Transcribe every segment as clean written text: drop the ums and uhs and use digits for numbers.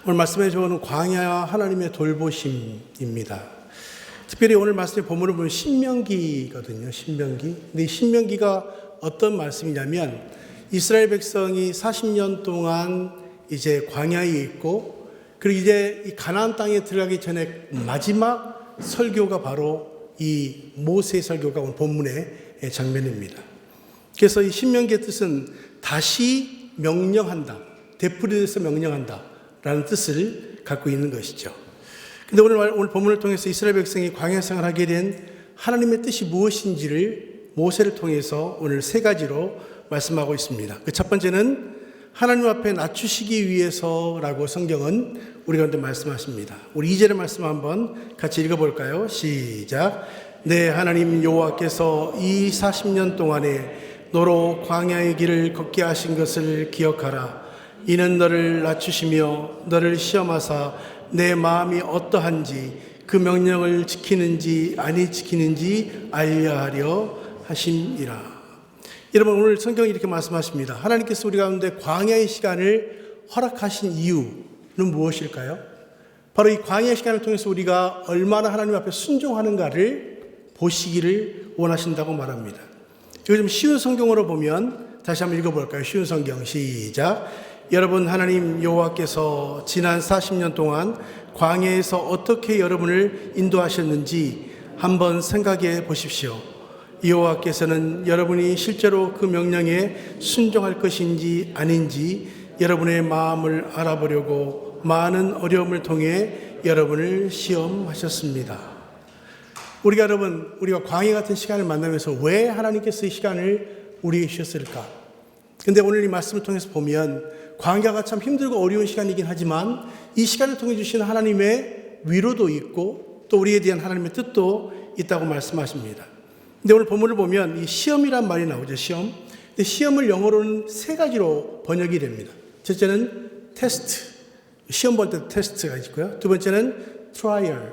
오늘 말씀해 주는 광야와 하나님의 돌보심입니다. 특별히 오늘 말씀의 본문을 보면 신명기거든요. 신명기. 근데 이 신명기가 어떤 말씀이냐면 이스라엘 백성이 40년 동안 이제 광야에 있고, 그리고 이제 이 가나안 땅에 들어가기 전에 마지막 설교가 바로 이 모세의 설교가 오늘 본문의 장면입니다. 그래서 이 신명기의 뜻은 다시 명령한다, 되풀이해서 명령한다 라는 뜻을 갖고 있는 것이죠. 근데 오늘 본문을 통해서 이스라엘 백성이 광야 생활을 하게 된 하나님의 뜻이 무엇인지를 모세를 통해서 오늘 세 가지로 말씀하고 있습니다. 그 첫 번째는 하나님 앞에 낮추시기 위해서라고 성경은 우리 가운데 말씀하십니다. 우리 2절의 말씀 한번 같이 읽어볼까요? 시작. 네, 하나님 여호와께서 이 40년 동안에 너로 광야의 길을 걷게 하신 것을 기억하라. 이는 너를 낮추시며 너를 시험하사 내 마음이 어떠한지 그 명령을 지키는지 아니 지키는지 알려하려 하심이라. 여러분, 오늘 성경이 이렇게 말씀하십니다. 하나님께서 우리 가운데 광야의 시간을 허락하신 이유는 무엇일까요? 바로 이 광야의 시간을 통해서 우리가 얼마나 하나님 앞에 순종하는가를 보시기를 원하신다고 말합니다. 이거 좀 쉬운 성경으로 보면 다시 한번 읽어볼까요? 쉬운 성경 시작. 여러분, 하나님 여호와께서 지난 40년 동안 광야에서 어떻게 여러분을 인도하셨는지 한번 생각해 보십시오. 여호와께서는 여러분이 실제로 그 명령에 순종할 것인지 아닌지 여러분의 마음을 알아보려고 많은 어려움을 통해 여러분을 시험하셨습니다. 우리가 광야 같은 시간을 만나면서 왜 하나님께서 이 시간을 우리에게 주셨을까? 근데 오늘 이 말씀을 통해서 보면 광야가 참 힘들고 어려운 시간이긴 하지만 이 시간을 통해 주시는 하나님의 위로도 있고 또 우리에 대한 하나님의 뜻도 있다고 말씀하십니다. 근데 오늘 본문을 보면 이 시험이란 말이 나오죠. 시험. 근데 시험을 영어로는 세 가지로 번역이 됩니다. 첫째는 테스트. 시험 볼 때 테스트가 있고요. 두 번째는 트라이얼.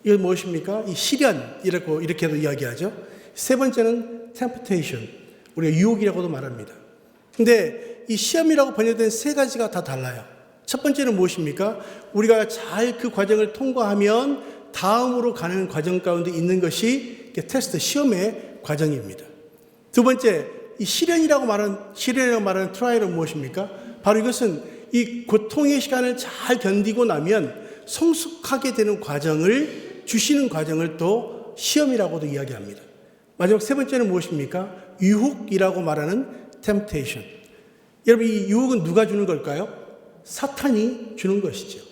이건 무엇입니까? 이 시련이라고 이렇게도 이야기하죠. 세 번째는 템프테이션. 우리가 유혹이라고도 말합니다. 근데 이 시험이라고 번역된 세 가지가 다 달라요. 첫 번째는 무엇입니까? 우리가 잘 그 과정을 통과하면 다음으로 가는 과정 가운데 있는 것이 테스트, 시험의 과정입니다. 두 번째, 이 시련이라고 말하는 트라이얼은 무엇입니까? 바로 이것은 이 고통의 시간을 잘 견디고 나면 성숙하게 되는 과정을 주시는 과정을 또 시험이라고도 이야기합니다. 마지막 세 번째는 무엇입니까? 유혹이라고 말하는 temptation. 여러분, 이 유혹은 누가 주는 걸까요? 사탄이 주는 것이죠.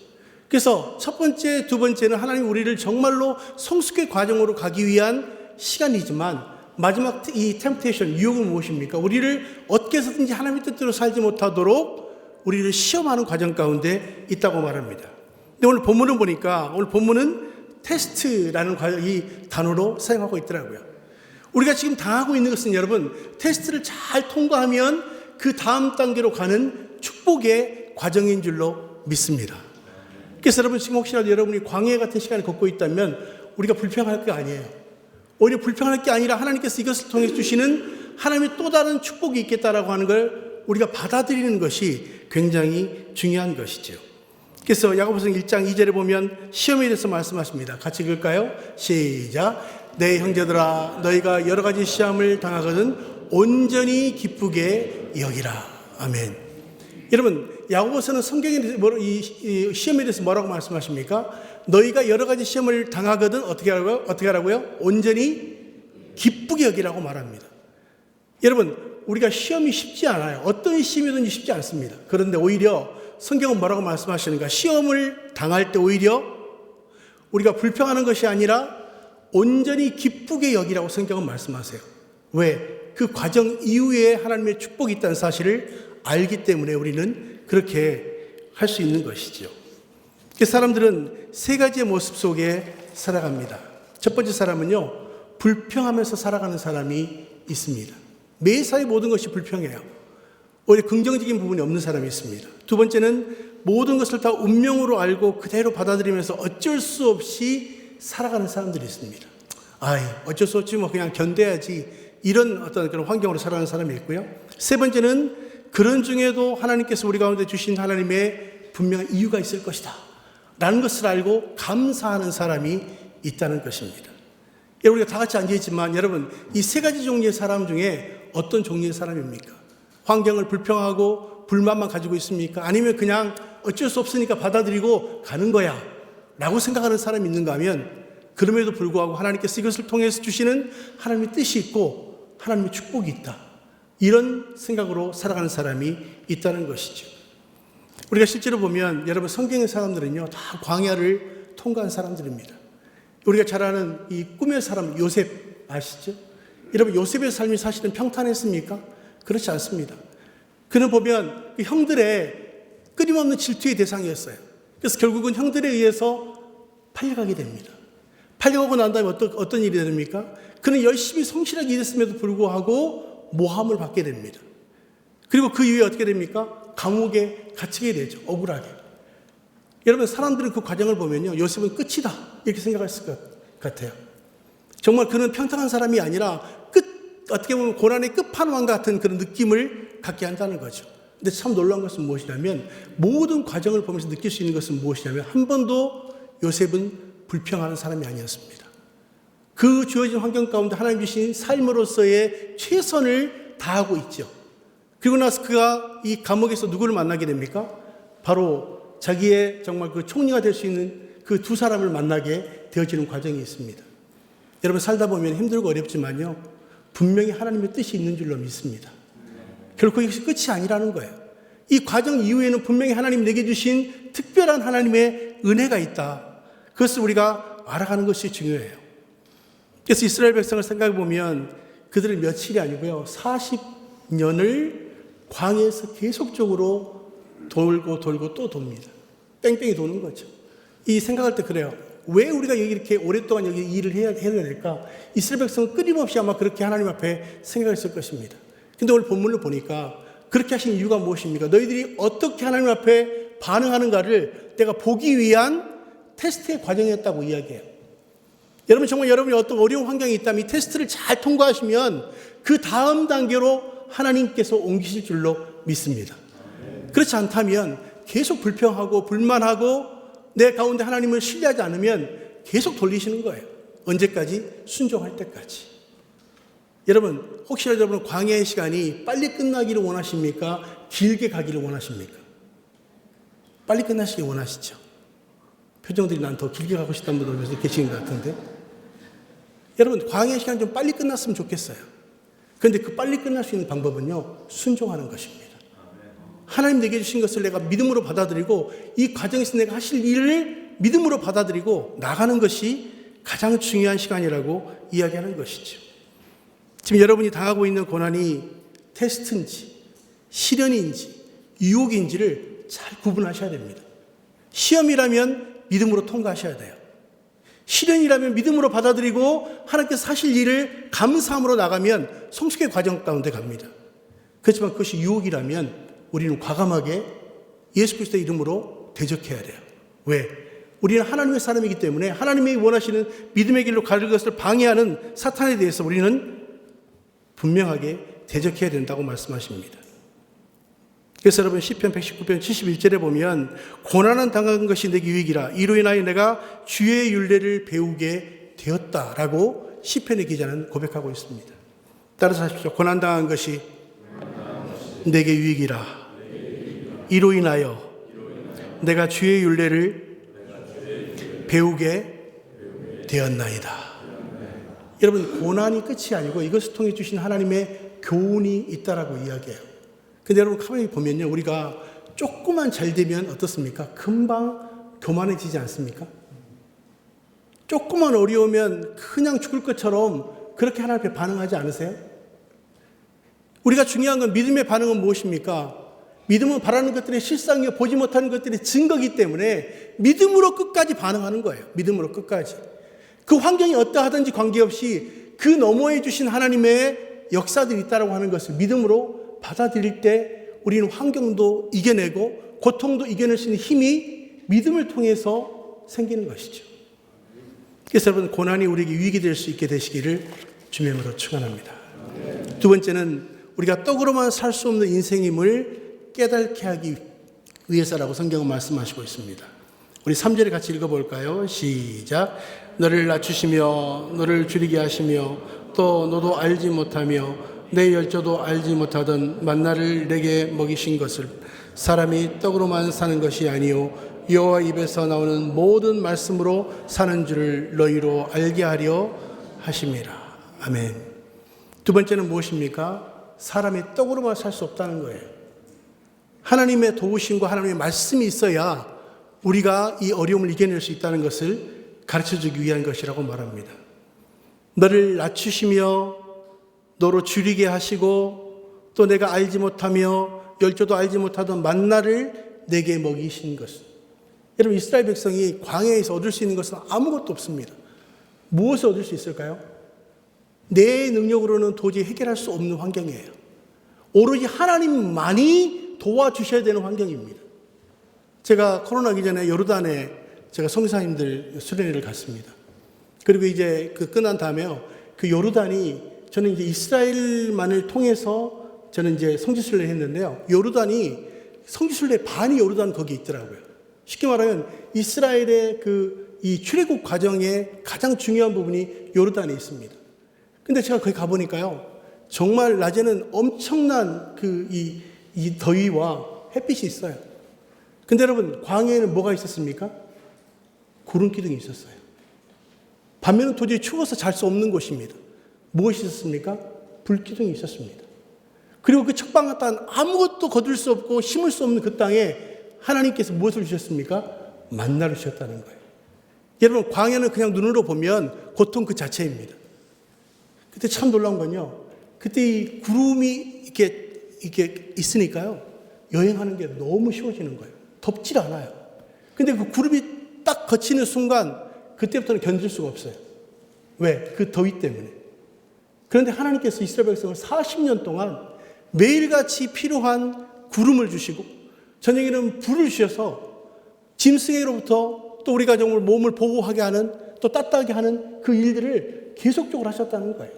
그래서 첫 번째, 두 번째는 하나님 우리를 정말로 성숙의 과정으로 가기 위한 시간이지만 마지막 이 temptation, 유혹은 무엇입니까? 우리를 어떻게 해서든지 하나님의 뜻대로 살지 못하도록 우리를 시험하는 과정 가운데 있다고 말합니다. 근데 오늘 본문을 보니까 오늘 본문은 테스트라는 이 단어로 사용하고 있더라고요. 우리가 지금 당하고 있는 것은 여러분, 테스트를 잘 통과하면 그 다음 단계로 가는 축복의 과정인 줄로 믿습니다. 그래서 여러분, 지금 혹시라도 여러분이 광야 같은 시간을 걷고 있다면 우리가 불평할 게 아니에요. 오히려 불평할 게 아니라 하나님께서 이것을 통해 주시는 하나님의 또 다른 축복이 있겠다라고 하는 걸 우리가 받아들이는 것이 굉장히 중요한 것이죠. 그래서 야고보서 1장 2절에 보면 시험에 대해서 말씀하십니다. 같이 읽을까요? 시작. 내 형제들아, 너희가 여러 가지 시험을 당하거든 온전히 기쁘게 여기라. 아멘. 여러분, 야고보서는 성경에 이 시험에 대해서 뭐라고 말씀하십니까? 너희가 여러 가지 시험을 당하거든 어떻게 하라고요? 온전히 기쁘게 여기라고 말합니다. 여러분, 우리가 시험이 쉽지 않아요. 어떤 시험이든지 쉽지 않습니다. 그런데 오히려 성경은 뭐라고 말씀하시는가? 시험을 당할 때 오히려 우리가 불평하는 것이 아니라 온전히 기쁘게 여기라고 성경은 말씀하세요. 왜? 그 과정 이후에 하나님의 축복이 있다는 사실을 알기 때문에 우리는 그렇게 할 수 있는 것이죠. 사람들은 세 가지의 모습 속에 살아갑니다. 첫 번째 사람은요, 불평하면서 살아가는 사람이 있습니다. 매사에 모든 것이 불평해요. 오히려 긍정적인 부분이 없는 사람이 있습니다. 두 번째는 모든 것을 다 운명으로 알고 그대로 받아들이면서 어쩔 수 없이 살아가는 사람들이 있습니다. 어쩔 수 없지, 그냥 견뎌야지. 이런 어떤 그런 환경으로 살아가는 사람이 있고요. 세 번째는 그런 중에도 하나님께서 우리 가운데 주신 하나님의 분명한 이유가 있을 것이다 라는 것을 알고 감사하는 사람이 있다는 것입니다. 여러분, 우리가 다 같이 앉아있지만 여러분, 이 세 가지 종류의 사람 중에 어떤 종류의 사람입니까? 환경을 불평하고 불만만 가지고 있습니까? 아니면 그냥 어쩔 수 없으니까 받아들이고 가는 거야 라고 생각하는 사람이 있는가 하면, 그럼에도 불구하고 하나님께서 이것을 통해서 주시는 하나님의 뜻이 있고 하나님의 축복이 있다, 이런 생각으로 살아가는 사람이 있다는 것이죠. 우리가 실제로 보면 여러분, 성경의 사람들은요 다 광야를 통과한 사람들입니다. 우리가 잘 아는 이 꿈의 사람 요셉 아시죠? 여러분, 요셉의 삶이 사실은 평탄했습니까? 그렇지 않습니다. 그는 보면 그 형들의 끊임없는 질투의 대상이었어요. 그래서 결국은 형들에 의해서 팔려가게 됩니다. 팔려가고 난 다음에 어떤 일이 됩니까? 그는 열심히 성실하게 일했음에도 불구하고 모함을 받게 됩니다. 그리고 그 이후에 어떻게 됩니까? 감옥에 갇히게 되죠. 억울하게. 여러분, 사람들은 그 과정을 보면요, 요셉은 끝이다 이렇게 생각했을 것 같아요. 정말 그는 평탄한 사람이 아니라 어떻게 보면 고난의 끝판왕 같은 그런 느낌을 갖게 한다는 거죠. 근데 참 놀라운 것은 무엇이냐면, 모든 과정을 보면서 느낄 수 있는 것은 무엇이냐면, 한 번도 요셉은 불평하는 사람이 아니었습니다. 그 주어진 환경 가운데 하나님 주신 삶으로서의 최선을 다하고 있죠. 그리고 나서 그가 이 감옥에서 누구를 만나게 됩니까? 바로 자기의 정말 그 총리가 될 수 있는 그 두 사람을 만나게 되어지는 과정이 있습니다. 여러분, 살다 보면 힘들고 어렵지만요, 분명히 하나님의 뜻이 있는 줄로 믿습니다. 결코 이것이 끝이 아니라는 거예요. 이 과정 이후에는 분명히 하나님 내게 주신 특별한 하나님의 은혜가 있다, 그것을 우리가 알아가는 것이 중요해요. 그래서 이스라엘 백성을 생각해 보면 그들은 며칠이 아니고요, 40년을 광야에서 계속적으로 돌고 또 돕니다. 뺑뺑이 도는 거죠. 이 생각할 때 그래요. 왜 우리가 여기 이렇게 오랫동안 여기 일을 해야 될까? 이스라엘 백성은 끊임없이 아마 그렇게 하나님 앞에 생각했을 것입니다. 근데 오늘 본문을 보니까 그렇게 하신 이유가 무엇입니까? 너희들이 어떻게 하나님 앞에 반응하는가를 내가 보기 위한 테스트의 과정이었다고 이야기해요. 여러분, 정말 여러분이 어떤 어려운 환경이 있다면 이 테스트를 잘 통과하시면 그 다음 단계로 하나님께서 옮기실 줄로 믿습니다. 그렇지 않다면 계속 불평하고 불만하고 내 가운데 하나님을 신뢰하지 않으면 계속 돌리시는 거예요. 언제까지? 순종할 때까지. 여러분, 혹시라도 여러분 광야의 시간이 빨리 끝나기를 원하십니까? 길게 가기를 원하십니까? 빨리 끝나시길 원하시죠. 표정들이 난 더 길게 가고 싶다는 분들 계시는 것 같은데, 여러분, 광야의 시간 좀 빨리 끝났으면 좋겠어요. 그런데 그 빨리 끝날 수 있는 방법은요, 순종하는 것입니다. 하나님 내게 주신 것을 내가 믿음으로 받아들이고 이 과정에서 내가 하실 일을 믿음으로 받아들이고 나가는 것이 가장 중요한 시간이라고 이야기하는 것이죠. 지금 여러분이 당하고 있는 고난이 테스트인지 시련인지 유혹인지를 잘 구분하셔야 됩니다. 시험이라면 믿음으로 통과하셔야 돼요. 시련이라면 믿음으로 받아들이고 하나님께서 하실 일을 감사함으로 나가면 성숙의 과정 가운데 갑니다. 그렇지만 그것이 유혹이라면 우리는 과감하게 예수 그리스도의 이름으로 대적해야 돼요. 왜? 우리는 하나님의 사람이기 때문에 하나님이 원하시는 믿음의 길로 가는 것을 방해하는 사탄에 대해서 우리는 분명하게 대적해야 된다고 말씀하십니다. 그래서 여러분, 시편 119편 71절에 보면 고난은 당한 것이 내게 유익이라 이로 인하여 내가 주의 율례를 배우게 되었다라고 시편의 기자는 고백하고 있습니다. 따라서 하십시오. 고난당한 것이 내게 유익이라 이로 인하여 내가 주의 율례를 배우게 되었나이다. 여러분, 고난이 끝이 아니고 이것을 통해 주신 하나님의 교훈이 있다라고 이야기해요. 근데 여러분, 가만히 보면요, 우리가 조금만 잘 되면 어떻습니까? 금방 교만해지지 않습니까? 조금만 어려우면 그냥 죽을 것처럼 그렇게 하나님 앞에 반응하지 않으세요? 우리가 중요한 건 믿음의 반응은 무엇입니까? 믿음은 바라는 것들의 실상이요 보지 못하는 것들의 증거이기 때문에 믿음으로 끝까지 반응하는 거예요. 믿음으로 끝까지. 그 환경이 어떠하든지 관계없이 그 너머에 주신 하나님의 역사들이 있다고 하는 것을 믿음으로 받아들일 때 우리는 환경도 이겨내고 고통도 이겨낼 수 있는 힘이 믿음을 통해서 생기는 것이죠. 그래서 여러분, 고난이 우리에게 유익이 될 수 있게 되시기를 주님으로 축원합니다. 두 번째는 우리가 떡으로만 살 수 없는 인생임을 깨닫게 하기 위해서라고 성경은 말씀하시고 있습니다. 우리 3절에 같이 읽어볼까요? 시작. 너를 낮추시며 너를 줄이게 하시며 또 너도 알지 못하며 내 열조도 알지 못하던 만나를 내게 먹이신 것을 사람이 떡으로만 사는 것이 아니요 여호와 입에서 나오는 모든 말씀으로 사는 줄을 너희로 알게 하려 하심이라. 아멘. 두 번째는 무엇입니까? 사람이 떡으로만 살 수 없다는 거예요. 하나님의 도우심과 하나님의 말씀이 있어야 우리가 이 어려움을 이겨낼 수 있다는 것을 가르쳐주기 위한 것이라고 말합니다. 너를 낮추시며 너로 줄이게 하시고 또 내가 알지 못하며 열조도 알지 못하던 만나를 내게 먹이신 것은, 여러분 이스라엘 백성이 광야에서 얻을 수 있는 것은 아무것도 없습니다. 무엇을 얻을 수 있을까요? 내 능력으로는 도저히 해결할 수 없는 환경이에요. 오로지 하나님만이 도와주셔야 되는 환경입니다. 제가 코로나기 전에 요르단에 제가 선교사님들 수련회를 갔습니다. 그리고 이제 그 끝난 다음에요. 그 요르단이 저는 이제 이스라엘만을 통해서 저는 이제 성지순례를 했는데요. 요르단이 성지순례 반이 요르단 거기 있더라고요. 쉽게 말하면 이스라엘의 이 출애굽 과정의 가장 중요한 부분이 요르단에 있습니다. 근데 제가 거기 가보니까요. 정말 낮에는 엄청난 이 더위와 햇빛이 있어요. 근데 여러분 광야에는 뭐가 있었습니까? 구름 기둥이 있었어요. 밤에는 도저히 추워서 잘 수 없는 곳입니다. 무엇이 있었습니까? 불 기둥이 있었습니다. 그리고 그 척박한 땅, 아무것도 거둘 수 없고 심을 수 없는 그 땅에 하나님께서 무엇을 주셨습니까? 만나를 주셨다는 거예요. 여러분 광야는 그냥 눈으로 보면 고통 그 자체입니다. 그때 참 놀라운 건요. 그때 이 구름이 이렇게 있으니까요. 여행하는 게 너무 쉬워지는 거예요. 덥질 않아요. 근데 그 구름이 딱 거치는 순간 그때부터는 견딜 수가 없어요. 왜? 그 더위 때문에. 그런데 하나님께서 이스라엘 백성을 40년 동안 매일같이 필요한 구름을 주시고 저녁에는 불을 주셔서 짐승에로부터 또 우리가 정말 몸을 보호하게 하는 또 따뜻하게 하는 그 일들을 계속적으로 하셨다는 거예요.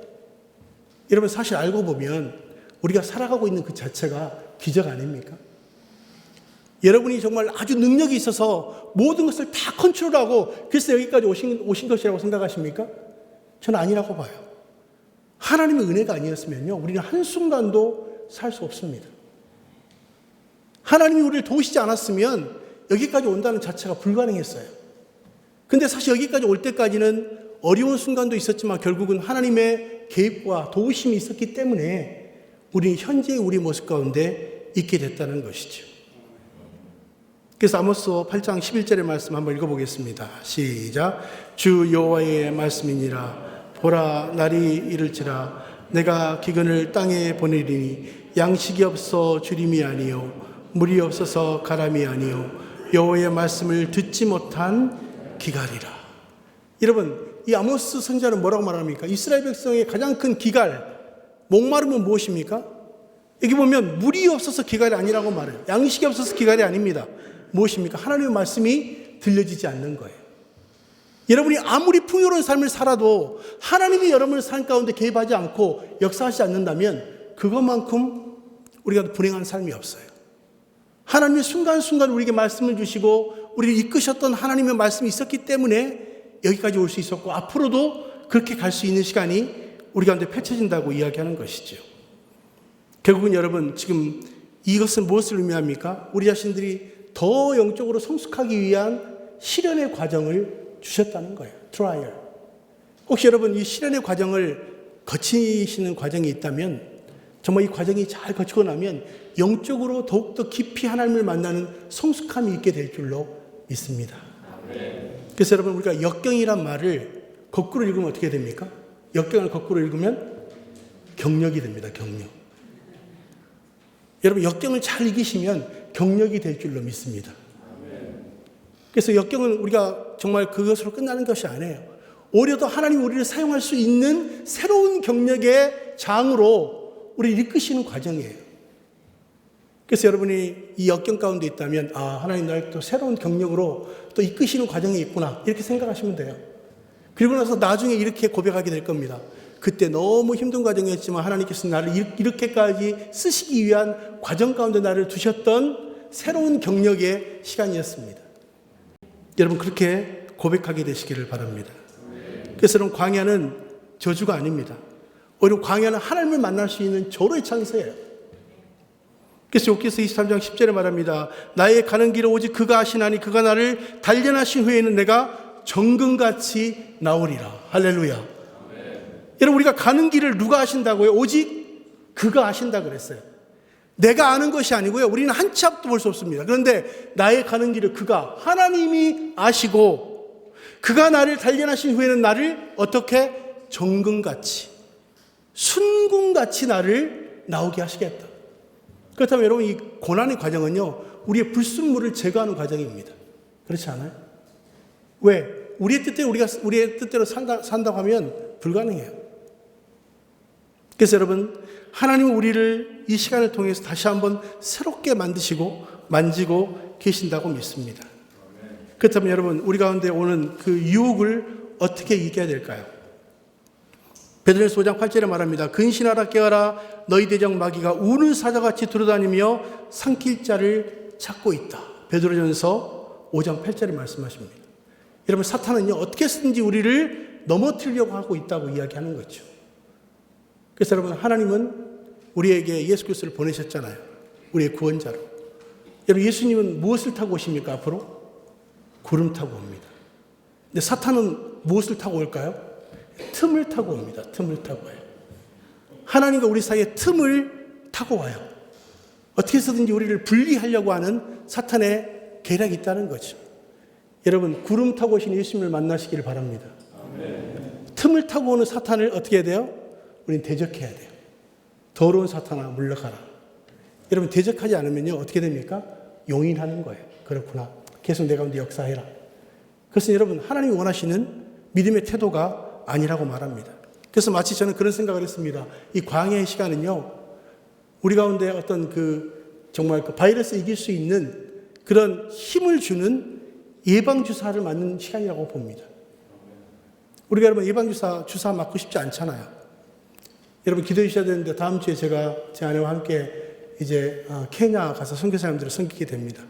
여러분 사실 알고 보면 우리가 살아가고 있는 그 자체가 기적 아닙니까? 여러분이 정말 아주 능력이 있어서 모든 것을 다 컨트롤하고 그래서 여기까지 오신 것이라고 생각하십니까? 저는 아니라고 봐요. 하나님의 은혜가 아니었으면요 우리는 한순간도 살 수 없습니다. 하나님이 우리를 도우시지 않았으면 여기까지 온다는 자체가 불가능했어요. 근데 사실 여기까지 올 때까지는 어려운 순간도 있었지만 결국은 하나님의 개입과 도우심이 있었기 때문에 우리는 현재의 우리 모습 가운데 있게 됐다는 것이죠. 그래서 아모스 8장 11절의 말씀 한번 읽어보겠습니다. 시작. 주 여호와의 말씀이니라. 보라 날이 이를지라. 내가 기근을 땅에 보내리니 양식이 없어 주림이 아니요 물이 없어서 가람이 아니요 여호와의 말씀을 듣지 못한 기갈이라. 여러분 이 아모스 선지자는 뭐라고 말합니까? 이스라엘 백성의 가장 큰 기갈, 목마름은 무엇입니까? 여기 보면 물이 없어서 기갈이 아니라고 말해요. 양식이 없어서 기갈이 아닙니다. 무엇입니까? 하나님의 말씀이 들려지지 않는 거예요. 여러분이 아무리 풍요로운 삶을 살아도 하나님이 여러분의 삶 가운데 개입하지 않고 역사하지 않는다면 그것만큼 우리가 불행한 삶이 없어요. 하나님의 순간순간 우리에게 말씀을 주시고 우리를 이끄셨던 하나님의 말씀이 있었기 때문에 여기까지 올 수 있었고 앞으로도 그렇게 갈 수 있는 시간이 우리 가운데 펼쳐진다고 이야기하는 것이죠. 결국은 여러분 지금 이것은 무엇을 의미합니까? 우리 자신들이 더 영적으로 성숙하기 위한 시련의 과정을 주셨다는 거예요. 트라이얼. 혹시 여러분 이 시련의 과정을 거치시는 과정이 있다면 정말 이 과정이 잘 거치고 나면 영적으로 더욱더 깊이 하나님을 만나는 성숙함이 있게 될 줄로 믿습니다. 그래서 여러분 우리가 역경이란 말을 거꾸로 읽으면 어떻게 됩니까? 역경을 거꾸로 읽으면 경력이 됩니다. 경력. 여러분 역경을 잘 이기시면 경력이 될 줄로 믿습니다. 그래서 역경은 우리가 정말 그것으로 끝나는 것이 아니에요. 오히려 더 하나님 우리를 사용할 수 있는 새로운 경력의 장으로 우리를 이끄시는 과정이에요. 그래서 여러분이 이 역경 가운데 있다면 하나님 나를 또 새로운 경력으로 또 이끄시는 과정이 있구나 이렇게 생각하시면 돼요. 그리고 나서 나중에 이렇게 고백하게 될 겁니다. 그때 너무 힘든 과정이었지만 하나님께서 나를 이렇게까지 쓰시기 위한 과정 가운데 나를 두셨던 새로운 경력의 시간이었습니다. 여러분 그렇게 고백하게 되시기를 바랍니다. 그래서 여러분 광야는 저주가 아닙니다. 오히려 광야는 하나님을 만날 수 있는 조로의 찬스예요. 그래서 욥기서 23장 10절에 말합니다. 나의 가는 길을 오직 그가 아시나니 그가 나를 단련하신 후에는 내가 정금같이 나오리라. 할렐루야. 여러분 우리가 가는 길을 누가 아신다고요? 오직 그가 아신다 그랬어요. 내가 아는 것이 아니고요. 우리는 한 치 앞도 볼 수 없습니다. 그런데 나의 가는 길을 그가 하나님이 아시고 그가 나를 단련하신 후에는 나를 어떻게 정금같이 순금같이 나를 나오게 하시겠다. 그렇다면 여러분 이 고난의 과정은요. 우리의 불순물을 제거하는 과정입니다. 그렇지 않아요? 왜? 우리의 뜻대로 산다고 하면 불가능해요. 그래서 여러분 하나님은 우리를 이 시간을 통해서 다시 한번 새롭게 만드시고 만지고 계신다고 믿습니다. 그렇다면 여러분 우리 가운데 오는 그 유혹을 어떻게 이겨야 될까요? 베드로전서 5장 8절에 말합니다. 근신하라 깨어라 너희 대적 마귀가 우는 사자같이 돌아다니며 삼킬 자를 찾고 있다. 베드로전서 5장 8절에 말씀하십니다. 여러분 사탄은요 어떻게 해서든지 우리를 넘어뜨리려고 하고 있다고 이야기하는 거죠. 그래서 여러분 하나님은 우리에게 예수 그리스도를 보내셨잖아요. 우리의 구원자로. 여러분 예수님은 무엇을 타고 오십니까 앞으로? 구름 타고 옵니다. 근데 사탄은 무엇을 타고 올까요? 틈을 타고 옵니다. 틈을 타고 와요. 하나님과 우리 사이에 틈을 타고 와요. 어떻게 해서든지 우리를 분리하려고 하는 사탄의 계략이 있다는 거죠. 여러분 구름 타고 오신 예수님을 만나시기를 바랍니다. 틈을 타고 오는 사탄을 어떻게 해야 돼요? 우리는 대적해야 돼요. 더러운 사탄아 물러가라. 여러분 대적하지 않으면요 어떻게 됩니까? 용인하는 거예요. 그렇구나. 계속 내 가운데 역사해라. 그래서 여러분 하나님이 원하시는 믿음의 태도가 아니라고 말합니다. 그래서 마치 저는 그런 생각을 했습니다. 이 광야의 시간은요 우리 가운데 어떤 정말 바이러스 이길 수 있는 그런 힘을 주는 예방주사를 맞는 시간이라고 봅니다. 우리가 여러분 예방주사 맞고 싶지 않잖아요. 여러분 기도해 주셔야 되는데 다음 주에 제가 제 아내와 함께 이제 케냐 가서 선교사님들을 섬기게 됩니다.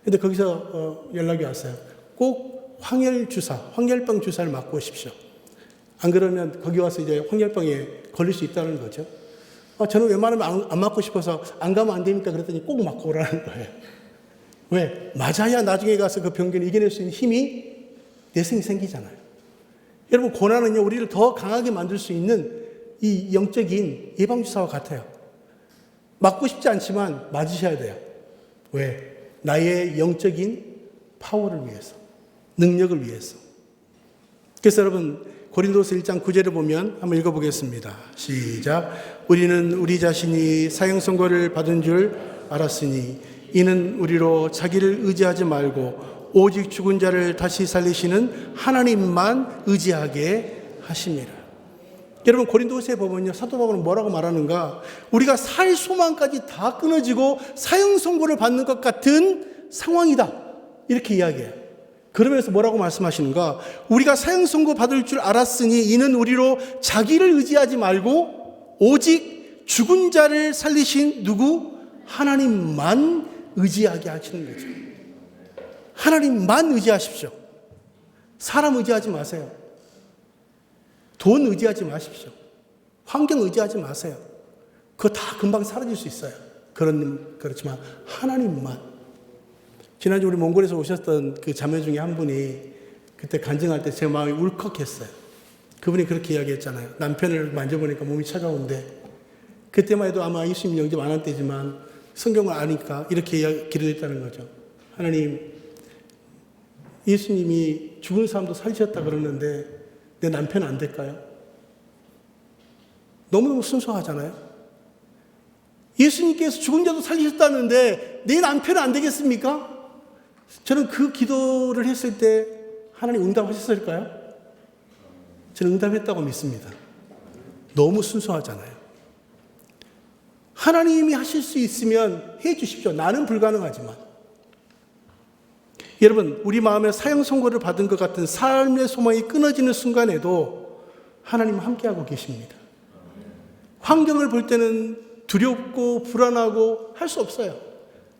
근데 거기서 연락이 왔어요. 꼭 황열병 주사를 맞고 오십시오. 안 그러면 거기 와서 이제 황열병에 걸릴 수 있다는 거죠. 저는 웬만하면 안 맞고 싶어서 안 가면 안 됩니까? 그랬더니 꼭 맞고 오라는 거예요. 왜? 맞아야 나중에 가서 그 병균을 이겨낼 수 있는 힘이 내성이 생기잖아요. 여러분 고난은요 우리를 더 강하게 만들 수 있는 이 영적인 예방주사와 같아요. 맞고 싶지 않지만 맞으셔야 돼요. 왜? 나의 영적인 파워를 위해서, 능력을 위해서. 그래서 여러분 고린도서 1장 9절을 보면 한번 읽어보겠습니다. 시작. 우리는 우리 자신이 사형 선고를 받은 줄 알았으니 이는 우리로 자기를 의지하지 말고 오직 죽은 자를 다시 살리시는 하나님만 의지하게 하심이라. 여러분 고린도서에 보면요 사도 바울은 뭐라고 말하는가? 우리가 살 소망까지 다 끊어지고 사형 선고를 받는 것 같은 상황이다 이렇게 이야기해요. 그러면서 뭐라고 말씀하시는가? 우리가 사형 선고 받을 줄 알았으니 이는 우리로 자기를 의지하지 말고 오직 죽은 자를 살리신 누구? 하나님만 의지하게 하시는 거죠. 하나님만 의지하십시오. 사람 의지하지 마세요. 돈 의지하지 마십시오. 환경 의지하지 마세요. 그거 다 금방 사라질 수 있어요. 그렇지만 하나님만. 지난주 우리 몽골에서 오셨던 그 자매 중에 한 분이 그때 간증할 때 제 마음이 울컥했어요. 그분이 그렇게 이야기했잖아요. 남편을 만져보니까 몸이 차가운데 그때만 해도 아마 예수님 영접 안 할 때지만 성경을 아니까 이렇게 기도했다는 거죠. 하나님, 예수님이 죽은 사람도 살리셨다 그러는데 내 남편 안 될까요? 너무너무 순수하잖아요. 예수님께서 죽은 자도 살리셨다는데 내 남편은 안 되겠습니까? 저는 그 기도를 했을 때 하나님 응답하셨을까요? 저는 응답했다고 믿습니다. 너무 순수하잖아요. 하나님이 하실 수 있으면 해 주십시오. 나는 불가능하지만. 여러분, 우리 마음에 사형 선고를 받은 것 같은 삶의 소망이 끊어지는 순간에도 하나님은 함께하고 계십니다. 환경을 볼 때는 두렵고 불안하고 할 수 없어요.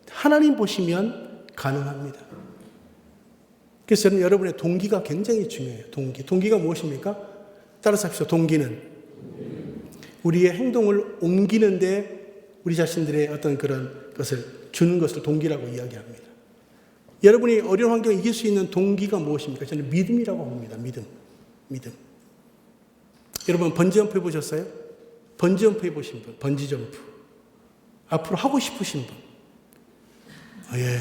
하나님 보시면 가능합니다. 그래서 저는 여러분의 동기가 굉장히 중요해요. 동기가 무엇입니까? 따라서 합시다. 동기는 우리의 행동을 옮기는데 우리 자신들의 어떤 그런 것을 주는 것을 동기라고 이야기합니다. 여러분이 어려운 환경을 이길 수 있는 동기가 무엇입니까? 저는 믿음이라고 합니다. 믿음. 여러분 번지점프 해보셨어요? 번지점프 해보신 분, 번지점프. 앞으로 하고 싶으신 분. 예.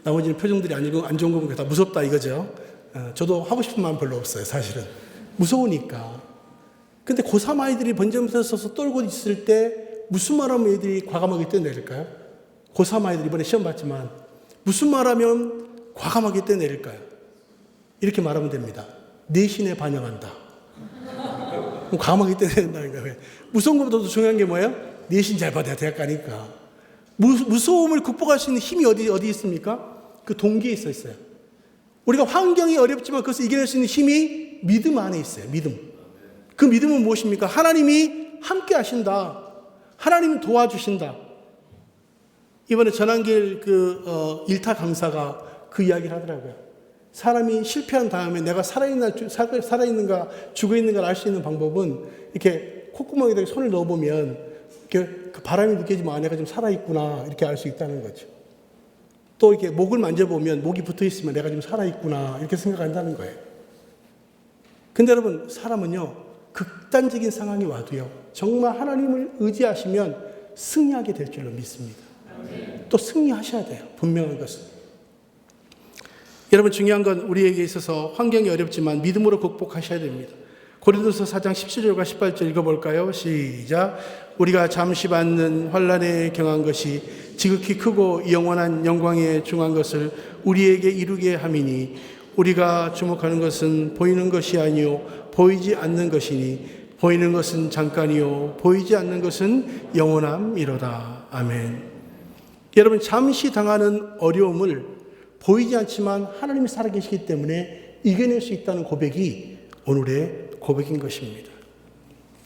나머지는 표정들이 안 좋은 거 보니까 다 무섭다 이거죠. 저도 하고 싶은 마음 별로 없어요, 사실은. 무서우니까. 근데 고3 아이들이 번지점프에 서서 떨고 있을 때 무슨 말하면 애들이 과감하게 뛰어내릴까요? 고3 아이들이 이번에 시험 봤지만 무슨 말하면 과감하게 뛰어내릴까요? 이렇게 말하면 됩니다. 내신에 반영한다. 과감하게 뛰어내린다는 거예요. 무서운 것보다 더 중요한 게 뭐예요? 내신 잘 받아야 대학 가니까. 무서움을 극복할 수 있는 힘이 어디 있습니까? 그 동기에 있어요. 우리가 환경이 어렵지만 그것을 이겨낼 수 있는 힘이 믿음 안에 있어요. 믿음. 그 믿음은 무엇입니까? 하나님이 함께 하신다. 하나님이 도와주신다. 이번에 전한길 일타 강사가 그 이야기를 하더라고요. 사람이 실패한 다음에 내가 살아있는가 죽어있는가 알 수 있는 방법은 이렇게 콧구멍에다가 손을 넣어보면 이렇게 그 바람이 느껴지면 내가 좀 살아있구나 이렇게 알 수 있다는 거죠. 또 이렇게 목을 만져보면 목이 붙어있으면 내가 좀 살아있구나 이렇게 생각한다는 거예요. 근데 여러분 사람은요 극단적인 상황이 와도요 정말 하나님을 의지하시면 승리하게 될 줄로 믿습니다. 또 승리하셔야 돼요. 분명한 것은. 여러분 중요한 건 우리에게 있어서 환경이 어렵지만 믿음으로 극복하셔야 됩니다. 고린도서 4장 17절과 18절 읽어볼까요? 시작. 우리가 잠시 받는 환난에 경한 것이 지극히 크고 영원한 영광에 중한 것을 우리에게 이루게 함이니 우리가 주목하는 것은 보이는 것이 아니요 보이지 않는 것이니 보이는 것은 잠깐이요 보이지 않는 것은 영원함이로다. 아멘. 여러분 잠시 당하는 어려움을 보이지 않지만 하나님이 살아계시기 때문에 이겨낼 수 있다는 고백이 오늘의 고백인 것입니다.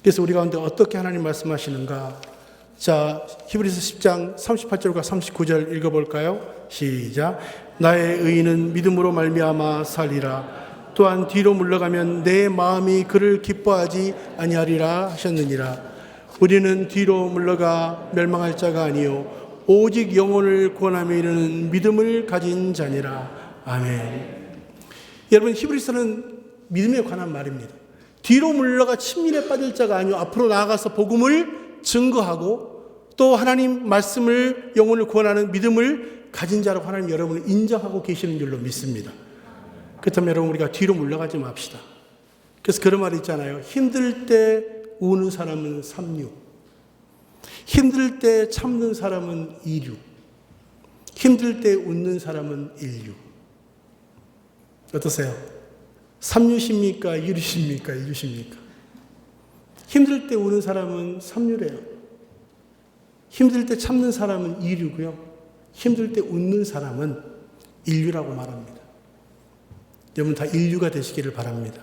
그래서 우리 가운데 어떻게 하나님 말씀하시는가? 자, 히브리서 10장 38절과 39절 읽어볼까요? 시작. 나의 의인은 믿음으로 말미암아 살리라. 또한 뒤로 물러가면 내 마음이 그를 기뻐하지 아니하리라 하셨느니라. 우리는 뒤로 물러가 멸망할 자가 아니요 오직 영혼을 구원함에 이르는 믿음을 가진 자니라. 아멘. 여러분 히브리서는 믿음에 관한 말입니다. 뒤로 물러가 침륜에 빠질 자가 아니요 앞으로 나아가서 복음을 증거하고 또 하나님 말씀을 영혼을 구원하는 믿음을 가진 자라고 하나님 여러분을 인정하고 계시는 줄로 믿습니다. 그렇다면 여러분 우리가 뒤로 물러가지 맙시다. 그래서 그런 말이 있잖아요. 힘들 때 우는 사람은 3류, 힘들 때 참는 사람은 2류, 힘들 때 웃는 사람은 1류. 어떠세요? 3류십니까? 2류십니까? 2류십니까? 힘들 때 우는 사람은 3류래요. 힘들 때 참는 사람은 2류고요. 힘들 때 웃는 사람은 1류라고 말합니다. 여러분 다 1류가 되시기를 바랍니다.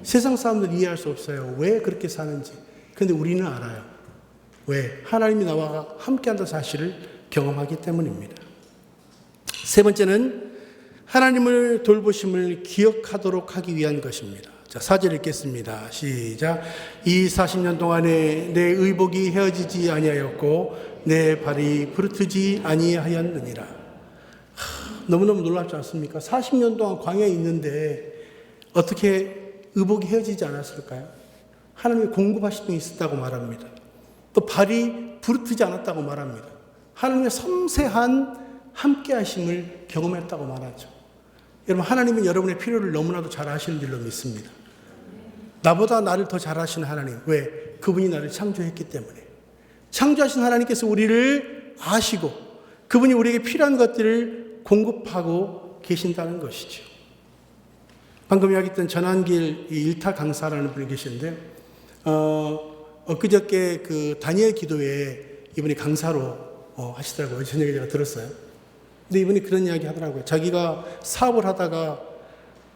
세상 사람들 이해할 수 없어요. 왜 그렇게 사는지. 그런데 우리는 알아요. 왜? 하나님이 나와 함께한다는 사실을 경험하기 때문입니다. 세 번째는 하나님을 돌보심을 기억하도록 하기 위한 것입니다. 자, 4절 읽겠습니다. 시작. 이 40년 동안에 내 의복이 헤어지지 아니하였고 내 발이 부르트지 아니하였느니라. 너무너무 놀랍지 않습니까? 40년 동안 광야에 있는데 어떻게 의복이 헤어지지 않았을까요? 하나님이 공급하신 분이 있었다고 말합니다. 또 발이 부르트지 않았다고 말합니다. 하나님의 섬세한 함께하심을 경험했다고 말하죠. 여러분 하나님은 여러분의 필요를 너무나도 잘 아시는 줄로 믿습니다. 나보다 나를 더 잘 아시는 하나님. 왜? 그분이 나를 창조했기 때문에. 창조하신 하나님께서 우리를 아시고 그분이 우리에게 필요한 것들을 공급하고 계신다는 것이죠. 방금 이야기했던 전한길 일타 강사라는 분이 계시는데 엊그저께 그 다니엘 기도에 이분이 강사로 하시더라고요. 저녁에 제가 들었어요. 근데 이분이 그런 이야기 하더라고요. 자기가 사업을 하다가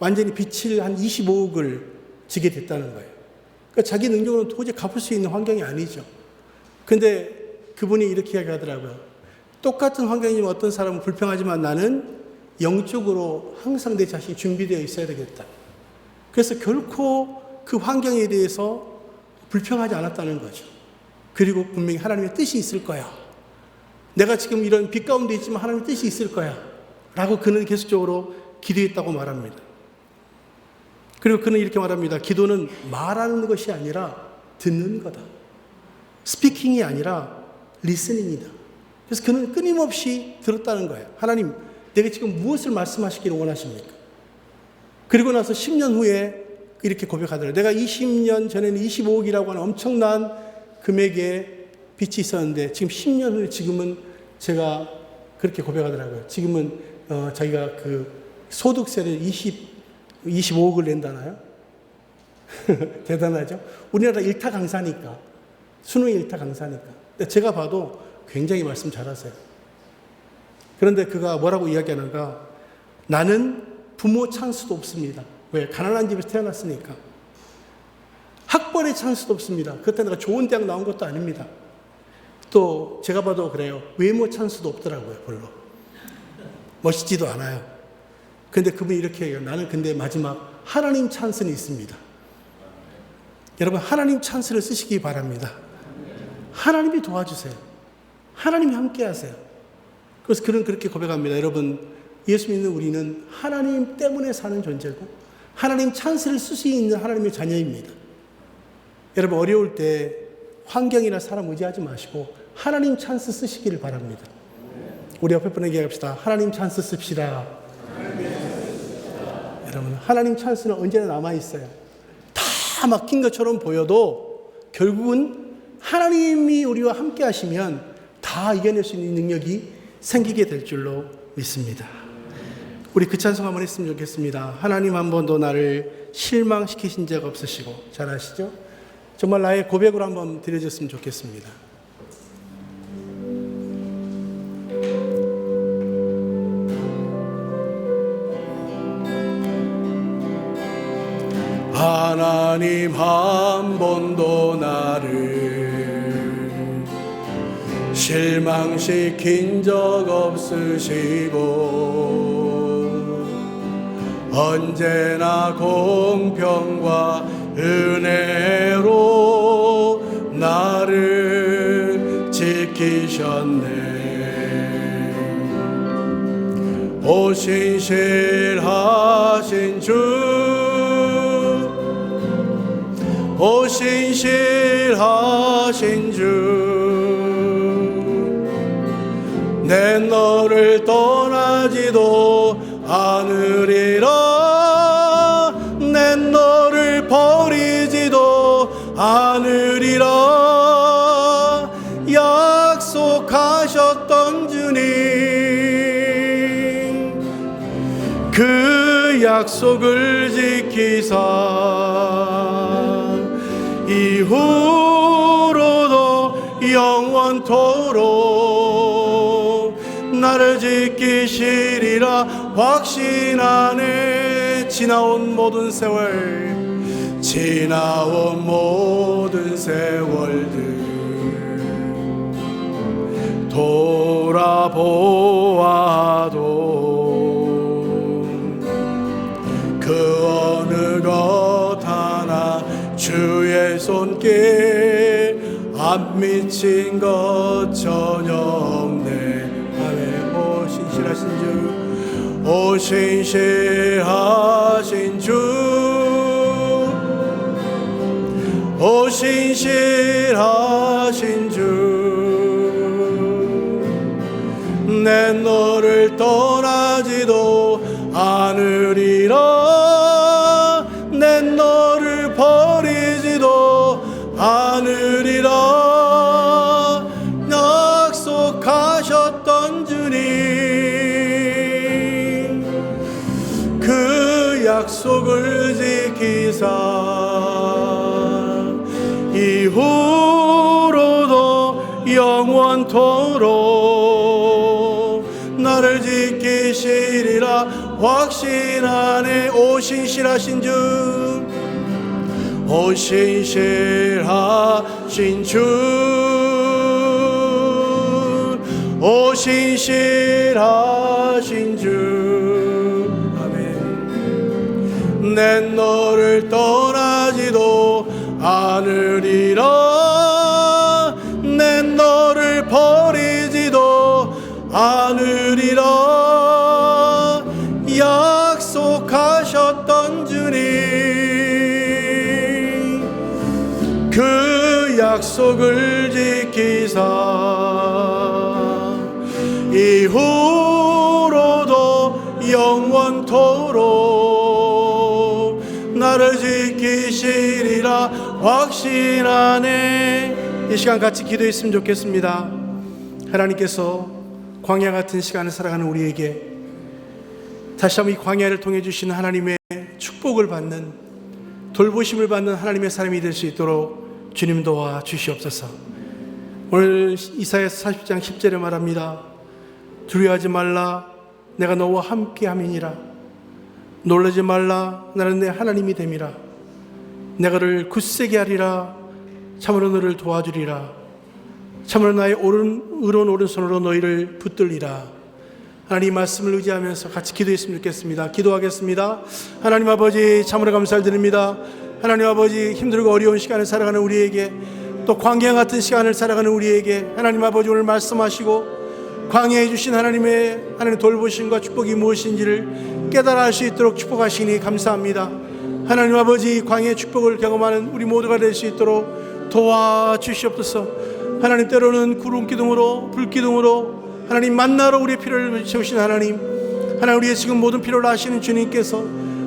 완전히 빚을 한 25억을 지게 됐다는 거예요. 그러니까 자기 능력으로는 도저히 갚을 수 있는 환경이 아니죠. 근데 그분이 이렇게 이야기하더라고요. 똑같은 환경이지만 어떤 사람은 불평하지만 나는 영적으로 항상 내 자신이 준비되어 있어야 되겠다. 그래서 결코 그 환경에 대해서 불평하지 않았다는 거죠. 그리고 분명히 하나님의 뜻이 있을 거야. 내가 지금 이런 빛 가운데 있지만 하나님의 뜻이 있을 거야. 라고 그는 계속적으로 기도했다고 말합니다. 그리고 그는 이렇게 말합니다. 기도는 말하는 것이 아니라 듣는 거다. 스피킹이 아니라 리스닝이다. 그래서 그는 끊임없이 들었다는 거예요. 하나님, 내가 지금 무엇을 말씀하시기를 원하십니까? 그리고 나서 10년 후에 이렇게 고백하더라고요. 내가 20년 전에는 25억이라고 하는 엄청난 금액의 빚이 있었는데 지금 10년 후에 지금은 제가 그렇게 고백하더라고요. 지금은 자기가 그 소득세를 25억을 낸다나요? 대단하죠? 우리나라 일타 강사니까. 수능이 일타 강사니까. 근데 제가 봐도 굉장히 말씀 잘하세요. 그런데 그가 뭐라고 이야기하는가? 나는 부모 찬스도 없습니다. 왜? 가난한 집에서 태어났으니까. 학벌의 찬스도 없습니다. 그때 내가 좋은 대학 나온 것도 아닙니다. 또 제가 봐도 그래요. 외모 찬스도 없더라고요. 별로. 멋있지도 않아요. 근데 그분이 이렇게 해요. 나는 근데 마지막 하나님 찬스는 있습니다. 여러분, 하나님 찬스를 쓰시기 바랍니다. 하나님이 도와주세요. 하나님이 함께 하세요. 그래서 그는 그렇게 고백합니다. 여러분, 예수 믿는 우리는 하나님 때문에 사는 존재고 하나님 찬스를 쓸 수 있는 하나님의 자녀입니다. 여러분, 어려울 때 환경이나 사람 의지하지 마시고 하나님 찬스 쓰시기를 바랍니다. 우리 옆에 분에게 합시다. 하나님 찬스 씁시다. 여러분, 하나님 찬스는 언제나 남아있어요. 다 막힌 것처럼 보여도 결국은 하나님이 우리와 함께 하시면 다 이겨낼 수 있는 능력이 생기게 될 줄로 믿습니다. 우리 그 찬송 한번 했으면 좋겠습니다. 하나님 한 번도 나를 실망시키신 적 없으시고, 잘 아시죠? 정말 나의 고백으로 한번 드려줬으면 좋겠습니다. 하나님 한 번도 나를 실망시킨 적 없으시고 언제나 공평과 은혜로 나를 지키셨네. 오신실하신 주, 오신실하신 주, 내 너를 떠나지도 않으리라. 내 너를 버리지도 않으리라. 약속하셨던 주님, 그 약속을 지키사 이후로도 영원토록 나를 지키시리라 확신하네. 지나온 모든 세월, 지나온 모든 세월들 돌아보아도 그 어느 것 하나 주의 손길 안 미친 것 전혀 없네. 아멘. 오신실하신 주, 오신실하신 주, 오신실하신 주, 내 너를 떠나지도 않으리라. 내 너를 버리지도 않으리라. 약속하셨던 주님, 그 약속을 지키사 이후로도 영원토록 나를 지키시리라 확신하네. 오신실하신 주, 오신실하신 주, 오 신실하신 주 아멘. 내 너를 떠나지도 않으리라. 내 너를 버리지도 않으리라. 약속하셨던 주님 그 약속을 지키사 이후로도 영원토록 나를 지키시리라 확신하네. 이 시간 같이 기도했으면 좋겠습니다. 하나님께서 광야 같은 시간을 살아가는 우리에게 다시 한번 이 광야를 통해 주시는 하나님의 축복을 받는, 돌보심을 받는 하나님의 사람이 될 수 있도록 주님 도와 주시옵소서. 오늘 이사야서 40장 10절에 말합니다. 두려워하지 말라, 내가 너와 함께 함이니라. 놀라지 말라, 나는 내 하나님이 됨이라. 내가 너를 굳세게 하리라. 참으로 너를 도와주리라. 참으로 나의 의로운 오른손으로 너희를 붙들리라. 하나님 말씀을 의지하면서 같이 기도했으면 좋겠습니다. 기도하겠습니다. 하나님 아버지, 참으로 감사드립니다. 하나님 아버지, 힘들고 어려운 시간을 살아가는 우리에게, 또 광야 같은 시간을 살아가는 우리에게 하나님 아버지 오늘 말씀하시고 광야해 주신 하나님 돌보심과 축복이 무엇인지를 깨달아 알 수 있도록 축복하시니 감사합니다. 하나님 아버지, 광야의 축복을 경험하는 우리 모두가 될 수 있도록 도와주시옵소서. 하나님, 때로는 구름 기둥으로 불 기둥으로 하나님 만나러 우리의 필요를 채우신 하나님 우리의 지금 모든 필요를 아시는 주님께서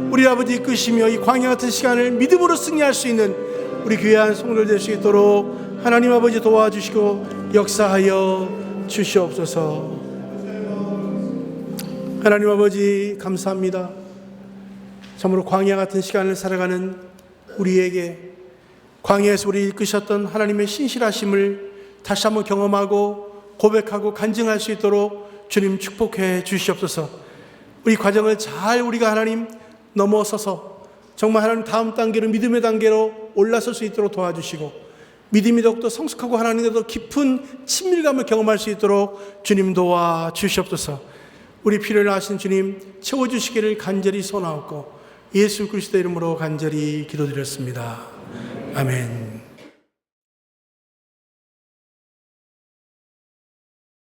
우리 아버지 이끄시며 이 광야 같은 시간을 믿음으로 승리할 수 있는 우리 귀한 성도들 될 수 있도록 하나님 아버지 도와주시고 역사하여 주시옵소서. 하나님 아버지 감사합니다. 참으로 광야 같은 시간을 살아가는 우리에게 광야에서 우리 이끄셨던 하나님의 신실하심을 다시 한번 경험하고 고백하고 간증할 수 있도록 주님 축복해 주시옵소서. 우리 과정을 잘 우리가 하나님 넘어서서 정말 하나님 다음 단계로 믿음의 단계로 올라설 수 있도록 도와주시고 믿음이 더욱더 성숙하고 하나님과 더 깊은 친밀감을 경험할 수 있도록 주님 도와 주시옵소서. 우리 필요를 아신 주님 채워주시기를 간절히 소원하옵고 예수 그리스도 이름으로 간절히 기도드렸습니다. 아멘.